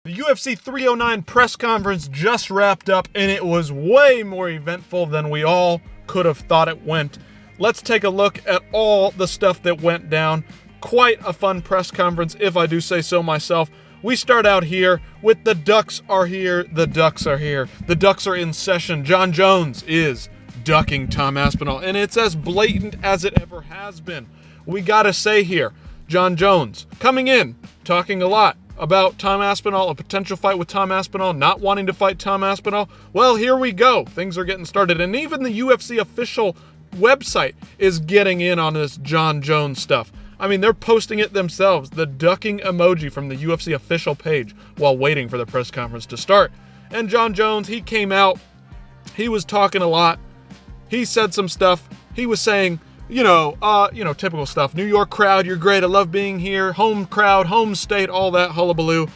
The UFC 309 press conference just wrapped up, and it was way more eventful than we all could have thought it went. Let's take a look at all the stuff that went down. Quite a fun press conference, if I do say so myself. We start out here with the Ducks are here, the Ducks are here. The Ducks are in session. Jon Jones is ducking Tom Aspinall, and it's as blatant as it ever has been. We gotta say here, Jon Jones coming in, talking a lot about Tom Aspinall, a potential fight with Tom Aspinall, not wanting to fight Tom Aspinall. Well, here we go. Things are getting started. And even the UFC official website is getting in on this Jon Jones stuff. I mean, they're posting it themselves, the ducking emoji from the UFC official page while waiting for the press conference to start. And Jon Jones, he came out. He was talking a lot. He said some stuff. He was saying, typical stuff. New York crowd, you're great. I love being here. Home crowd, home state, all that hullabaloo.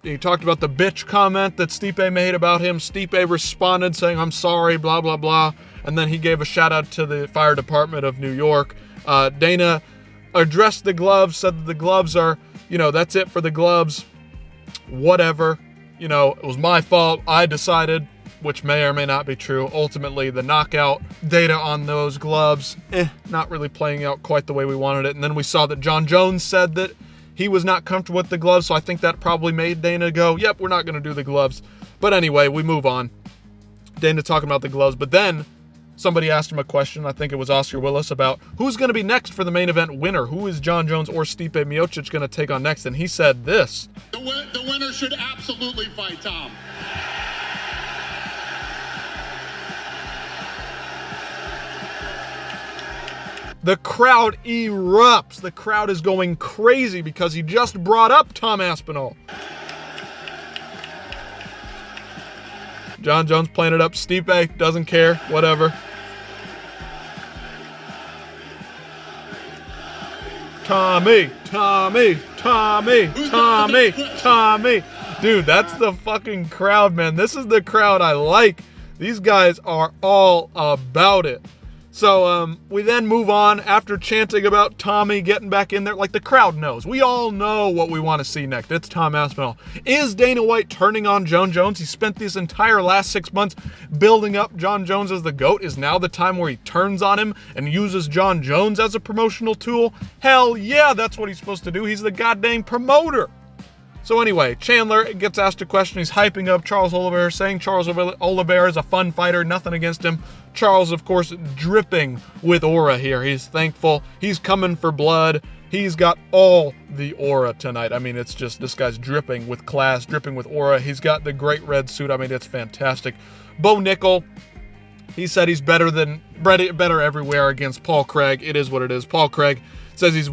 He talked about the bitch comment that Stipe made about him. Stipe responded saying, I'm sorry, blah, blah, blah. And then he gave a shout out to the fire department of New York. Dana addressed the gloves, said that the gloves are, that's it for the gloves. Whatever. It was my fault. I decided, which may or may not be true. Ultimately, the knockout data on those gloves, not really playing out quite the way we wanted it. And then we saw that Jon Jones said that he was not comfortable with the gloves, so I think that probably made Dana go, yep, we're not going to do the gloves. But anyway, we move on. Dana talking about the gloves, but then somebody asked him a question, I think it was Oscar Willis, about who's going to be next for the main event winner. Who is Jon Jones or Stipe Miocic going to take on next? And he said this. The winner should absolutely fight Tom. The crowd erupts. The crowd is going crazy because he just brought up Tom Aspinall. Jon Jones playing it up. Stipe doesn't care. Whatever. Tommy. Dude, that's the fucking crowd, man. This is the crowd I like. These guys are all about it. So we then move on after chanting about Tommy getting back in there. Like, the crowd knows. We all know what we want to see next. It's Tom Aspinall. Is Dana White turning on Jon Jones? He spent this entire last 6 months building up Jon Jones as the GOAT. Is now the time where he turns on him and uses Jon Jones as a promotional tool? Hell yeah, that's what he's supposed to do. He's the goddamn promoter. So anyway, Chandler gets asked a question. He's hyping up Charles Oliveira, saying Charles Oliveira is a fun fighter, nothing against him. Charles, of course, dripping with aura here. He's thankful. He's coming for blood. He's got all the aura tonight. I mean, it's just, this guy's dripping with class, dripping with aura. He's got the great red suit. I mean, it's fantastic. Bo Nickel, he said he's better everywhere against Paul Craig. It is what it is. Paul Craig says he's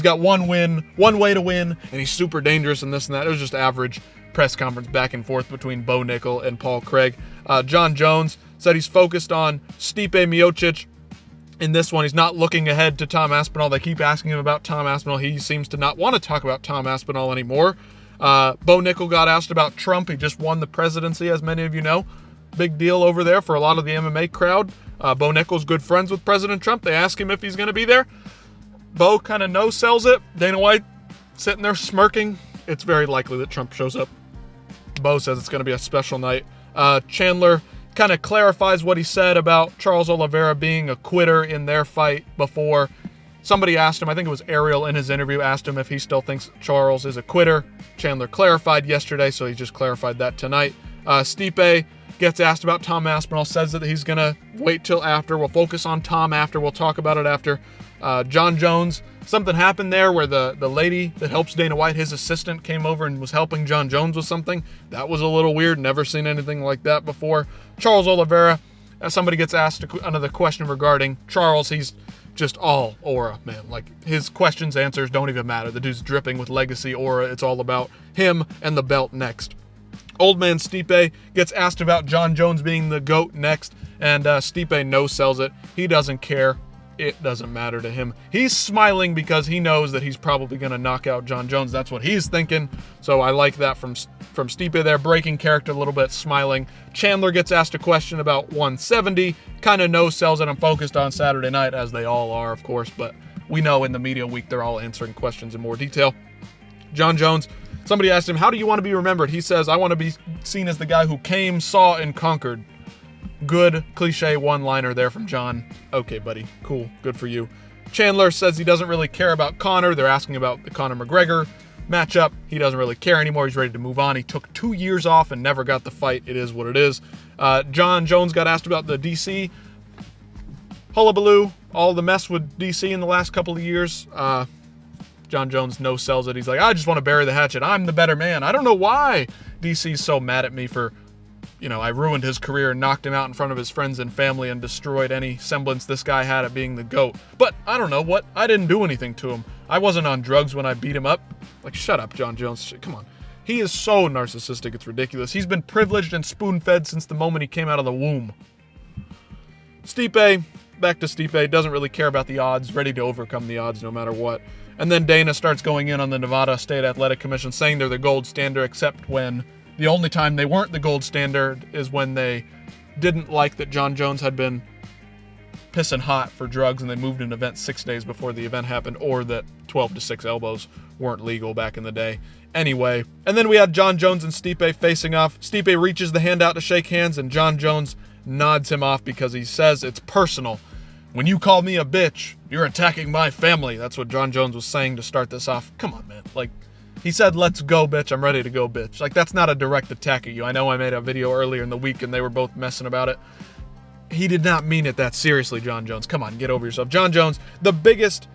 got one win, one way to win, and he's super dangerous and this and that. It was just average press conference back and forth between Bo Nickel and Paul Craig. Jon Jones said he's focused on Stipe Miocic. In this one, he's not looking ahead to Tom Aspinall. They keep asking him about Tom Aspinall. He seems to not want to talk about Tom Aspinall anymore. Bo Nickel got asked about Trump. He just won the presidency, as many of you know. Big deal over there for a lot of the MMA crowd. Bo Nickel's good friends with President Trump. They ask him if he's going to be there. Bo kind of no-sells it. Dana White sitting there smirking. It's very likely that Trump shows up. Bo says it's going to be a special night. Chandler kind of clarifies what he said about Charles Oliveira being a quitter in their fight before. Somebody asked him, I think it was Ariel in his interview, asked him if he still thinks Charles is a quitter. Chandler clarified yesterday, so he just clarified that tonight. Stipe gets asked about Tom Aspinall, says that he's going to wait till after. We'll focus on Tom after. We'll talk about it after. Jon Jones, something happened there where the lady that helps Dana White, his assistant, came over and was helping Jon Jones with something. That was a little weird. Never seen anything like that before. Charles Oliveira, somebody gets asked another question regarding Charles. He's just all aura, man. Like, his questions, answers don't even matter. The dude's dripping with legacy aura. It's all about him and the belt next. Old man Stipe gets asked about Jon Jones being the GOAT next, and Stipe no-sells it. He doesn't care. It doesn't matter to him. He's smiling because he knows that he's probably going to knock out Jon Jones. That's what he's thinking. So I like that from Stipe there, breaking character a little bit, smiling. Chandler gets asked a question about 170, kind of no-sells it. I'm focused on Saturday night, as they all are, of course, but we know in the media week they're all answering questions in more detail. Jon Jones Somebody asked him, how do you want to be remembered? He says, I want to be seen as the guy who came, saw, and conquered. Good cliche one-liner there from John. Okay, buddy. Cool. Good for you. Chandler says he doesn't really care about Conor. They're asking about the Conor McGregor matchup. He doesn't really care anymore. He's ready to move on. He took 2 years off and never got the fight. It is what it is. John Jones got asked about the DC hullabaloo, all the mess with DC in the last couple of years. John Jones no-sells it. He's like, I just want to bury the hatchet. I'm the better man. I don't know why DC's so mad at me for, I ruined his career and knocked him out in front of his friends and family and destroyed any semblance this guy had at being the GOAT. But I don't know what. I didn't do anything to him. I wasn't on drugs when I beat him up. Like, shut up, John Jones. Come on. He is so narcissistic, it's ridiculous. He's been privileged and spoon-fed since the moment he came out of the womb. Stipe, back to Stipe, doesn't really care about the odds, ready to overcome the odds no matter what. And then Dana starts going in on the Nevada State Athletic Commission, saying they're the gold standard, except when the only time they weren't the gold standard is when they didn't like that John Jones had been pissing hot for drugs and they moved an event 6 days before the event happened, or that 12 to 6 elbows weren't legal back in the day. Anyway, and then we had John Jones and Stipe facing off. Stipe reaches the hand out to shake hands and John Jones nods him off because he says it's personal. When you call me a bitch, you're attacking my family. That's what John Jones was saying to start this off. Come on, man. Like, he said, let's go, bitch. I'm ready to go, bitch. Like, that's not a direct attack at you. I know I made a video earlier in the week and they were both messing about it. He did not mean it that seriously, John Jones. Come on, get over yourself. John Jones, the biggest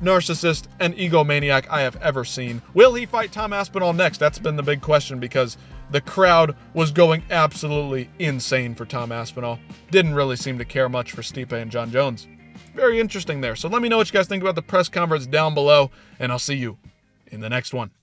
narcissist and egomaniac I have ever seen. Will he fight Tom Aspinall next? That's been the big question because the crowd was going absolutely insane for Tom Aspinall. Didn't really seem to care much for Stipe and John Jones. Very interesting there. So let me know what you guys think about the press conference down below, and I'll see you in the next one.